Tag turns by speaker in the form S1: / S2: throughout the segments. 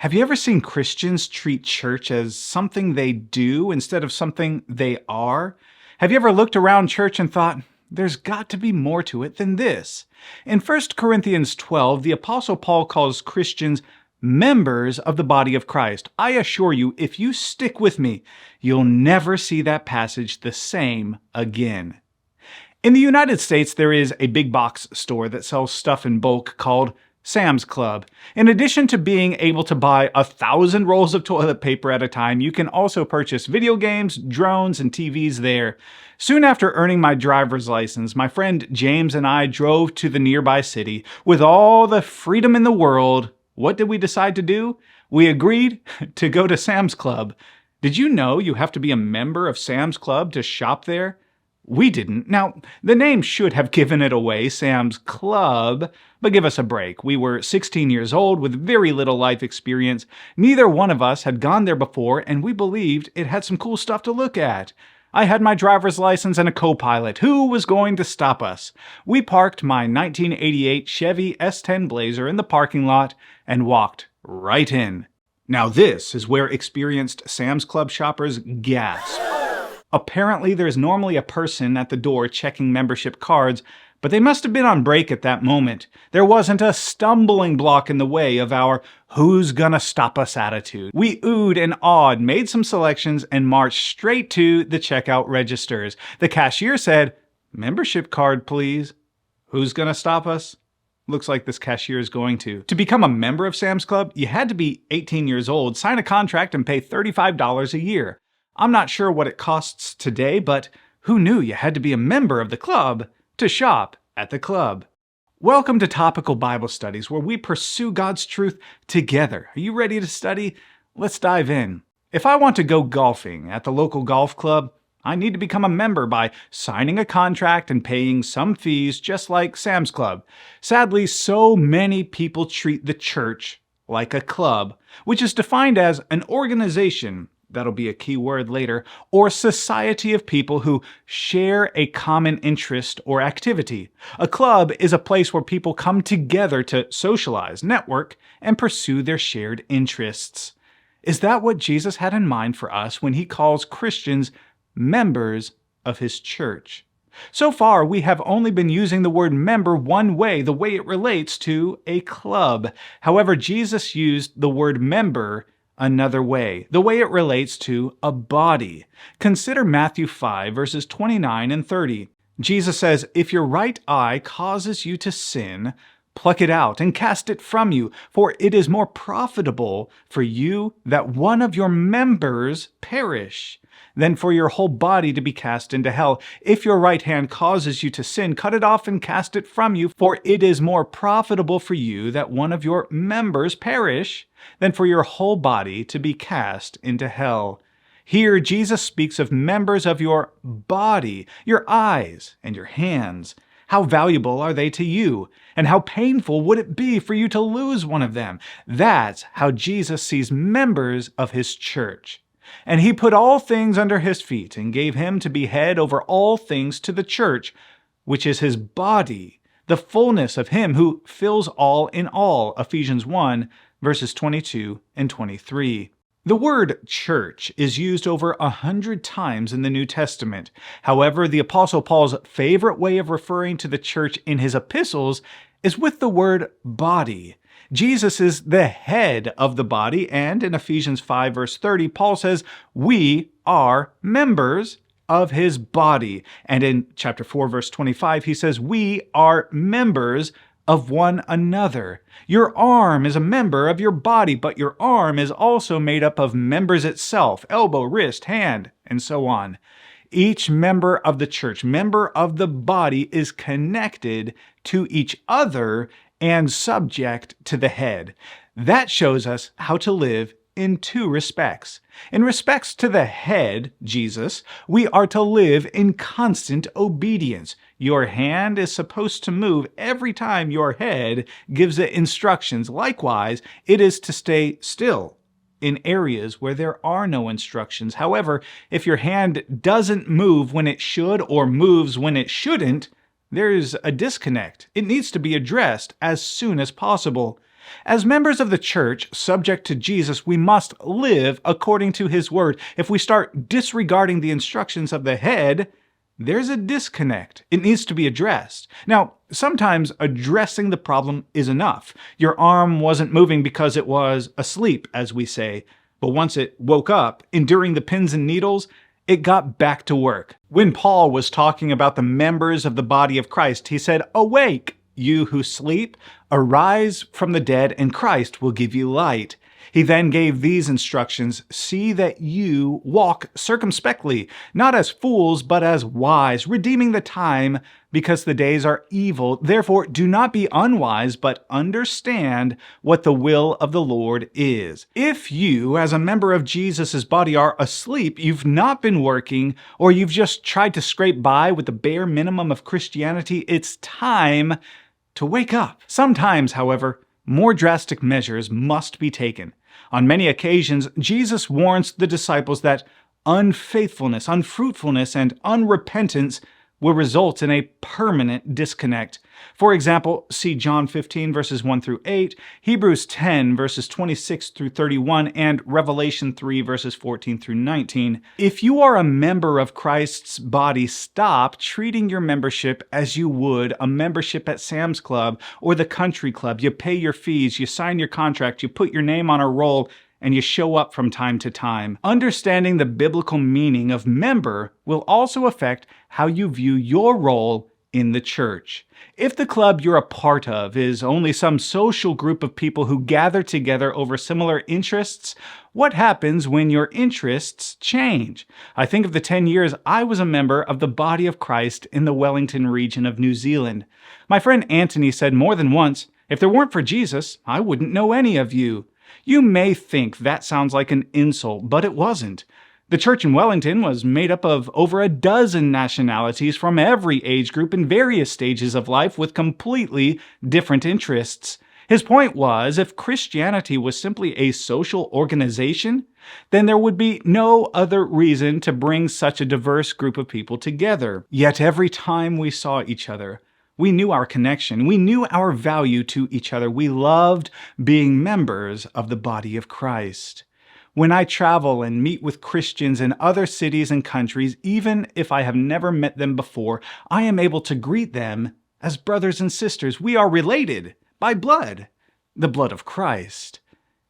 S1: Have you ever seen Christians treat church as something they do instead of something they are? Have you ever looked around church and thought, there's got to be more to it than this? In 1 Corinthians 12, the Apostle Paul calls Christians members of the body of Christ. I assure you, if you stick with me, you'll never see that passage the same again. In the United States, there is a big box store that sells stuff in bulk called Sam's Club. In addition to being able to buy 1,000 rolls of toilet paper at a time, you can also purchase video games, drones, and TVs there. Soon after earning my driver's license, my friend James and I drove to the nearby city. With all the freedom in the world, what did we decide to do? We agreed to go to Sam's Club. Did you know you have to be a member of Sam's Club to shop there? We didn't. Now, the name should have given it away, Sam's Club, but give us a break. We were 16 years old with very little life experience. Neither one of us had gone there before, and we believed it had some cool stuff to look at. I had my driver's license and a co-pilot. Who was going to stop us? We parked my 1988 Chevy S10 Blazer in the parking lot and walked right in. Now this is where experienced Sam's Club shoppers gasp. Apparently, there's normally a person at the door checking membership cards, but they must have been on break at that moment. There wasn't a stumbling block in the way of our who's gonna stop us attitude. We oohed and awed, made some selections, and marched straight to the checkout registers. The cashier said, "Membership card, please." Who's gonna stop us? Looks like this cashier is going to. To become a member of Sam's Club, you had to be 18 years old, sign a contract, and pay $35 a year. I'm not sure what it costs today, but who knew you had to be a member of the club to shop at the club? Welcome to Topical Bible Studies, where we pursue God's truth together. Are you ready to study? Let's dive in. If I want to go golfing at the local golf club, I need to become a member by signing a contract and paying some fees just like Sam's Club. Sadly, so many people treat the church like a club, which is defined as an organization, that'll be a key word later, or society of people who share a common interest or activity. A club is a place where people come together to socialize, network, and pursue their shared interests. Is that what Jesus had in mind for us when he calls Christians members of his church? So far, we have only been using the word member one way, the way it relates to a club. However, Jesus used the word member another way, the way it relates to a body. Consider Matthew 5, verses 29 and 30. Jesus says, "If your right eye causes you to sin, pluck it out and cast it from you, for it is more profitable for you that one of your members perish than for your whole body to be cast into hell. If your right hand causes you to sin, cut it off and cast it from you, for it is more profitable for you that one of your members perish than for your whole body to be cast into hell." Here, Jesus speaks of members of your body, your eyes and your hands. How valuable are they to you? And how painful would it be for you to lose one of them? That's how Jesus sees members of his church. "And he put all things under his feet, and gave him to be head over all things to the church, which is his body, the fullness of him who fills all in all." Ephesians 1, verses 22 and 23. The word church is used over 100 times in the New Testament. However, the Apostle Paul's favorite way of referring to the church in his epistles is with the word body. Jesus is the head of the body, and in Ephesians 5, verse 30, Paul says, we are members of his body. And in chapter 4, verse 25, he says, we are members of one another. Your arm is a member of your body, but your arm is also made up of members itself, elbow, wrist, hand, and so on. Each member of the church, member of the body, is connected to each other and subject to the head. That shows us how to live in two respects. In respects to the head, Jesus, we are to live in constant obedience. Your hand is supposed to move every time your head gives it instructions. Likewise, it is to stay still in areas where there are no instructions. However, if your hand doesn't move when it should or moves when it shouldn't, there's a disconnect. It needs to be addressed as soon as possible. As members of the church subject to Jesus, we must live according to his word. If we start disregarding the instructions of the head, there's a disconnect. It needs to be addressed. Now, sometimes addressing the problem is enough. Your arm wasn't moving because it was asleep, as we say. But once it woke up, enduring the pins and needles, it got back to work. When Paul was talking about the members of the body of Christ, he said, "Awake, you who sleep, arise from the dead, and Christ will give you light." He then gave these instructions: "See that you walk circumspectly, not as fools, but as wise, redeeming the time, because the days are evil. Therefore, do not be unwise, but understand what the will of the Lord is." If you, as a member of Jesus' body, are asleep, you've not been working, or you've just tried to scrape by with the bare minimum of Christianity, it's time to wake up. Sometimes, however, more drastic measures must be taken. On many occasions, Jesus warns the disciples that unfaithfulness, unfruitfulness, and unrepentance will result in a permanent disconnect. For example, see John 15 verses 1 through 8, Hebrews 10 verses 26 through 31, and Revelation 3 verses 14 through 19. If you are a member of Christ's body, stop treating your membership as you would a membership at Sam's Club or the country club. You pay your fees, you sign your contract, you put your name on a roll, and you show up from time to time. Understanding the biblical meaning of member will also affect how you view your role in the church. If the club you're a part of is only some social group of people who gather together over similar interests, what happens when your interests change? I think of the 10 years I was a member of the Body of Christ in the Wellington region of New Zealand. My friend Anthony said more than once, "If there weren't for Jesus, I wouldn't know any of you." You may think that sounds like an insult, but it wasn't. The church in Wellington was made up of over a dozen nationalities from every age group in various stages of life with completely different interests. His point was, if Christianity was simply a social organization, then there would be no other reason to bring such a diverse group of people together. Yet every time we saw each other, we knew our connection. We knew our value to each other. We loved being members of the body of Christ. When I travel and meet with Christians in other cities and countries, even if I have never met them before, I am able to greet them as brothers and sisters. We are related by blood, the blood of Christ.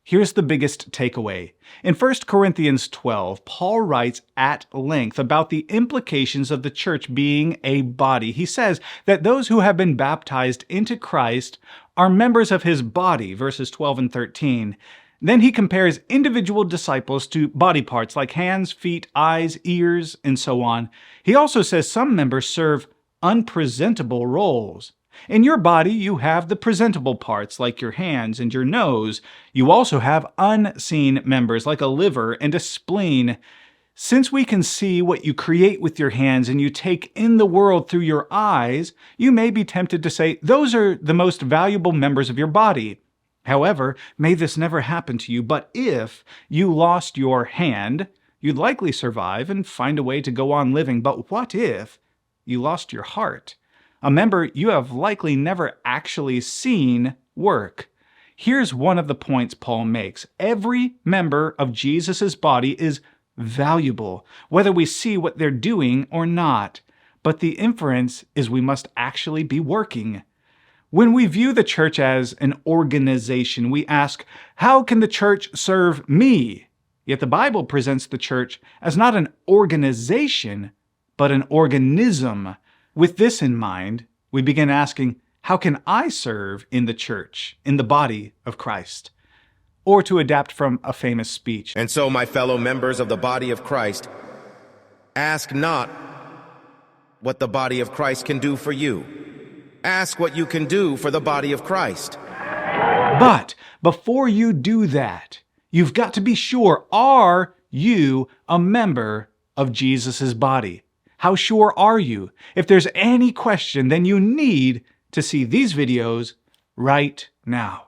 S1: Here's the biggest takeaway. In 1 Corinthians 12, Paul writes at length about the implications of the church being a body. He says that those who have been baptized into Christ are members of his body, verses 12 and 13. Then he compares individual disciples to body parts like hands, feet, eyes, ears, and so on. He also says some members serve unpresentable roles. In your body, you have the presentable parts like your hands and your nose. You also have unseen members like a liver and a spleen. Since we can see what you create with your hands and you take in the world through your eyes, you may be tempted to say, those are the most valuable members of your body. However, may this never happen to you, but if you lost your hand, you'd likely survive and find a way to go on living. But what if you lost your heart? A member you have likely never actually seen work. Here's one of the points Paul makes. Every member of Jesus' body is valuable, whether we see what they're doing or not. But the inference is we must actually be working. When we view the church as an organization, we ask, how can the church serve me? Yet the Bible presents the church as not an organization, but an organism. With this in mind, we begin asking, how can I serve in the church, in the body of Christ? Or to adapt from a famous speech.
S2: And so, my fellow members of the body of Christ, ask not what the body of Christ can do for you. Ask what you can do for the body of Christ.
S1: But before you do that, you've got to be sure, are you a member of Jesus' body? How sure are you? If there's any question, then you need to see these videos right now.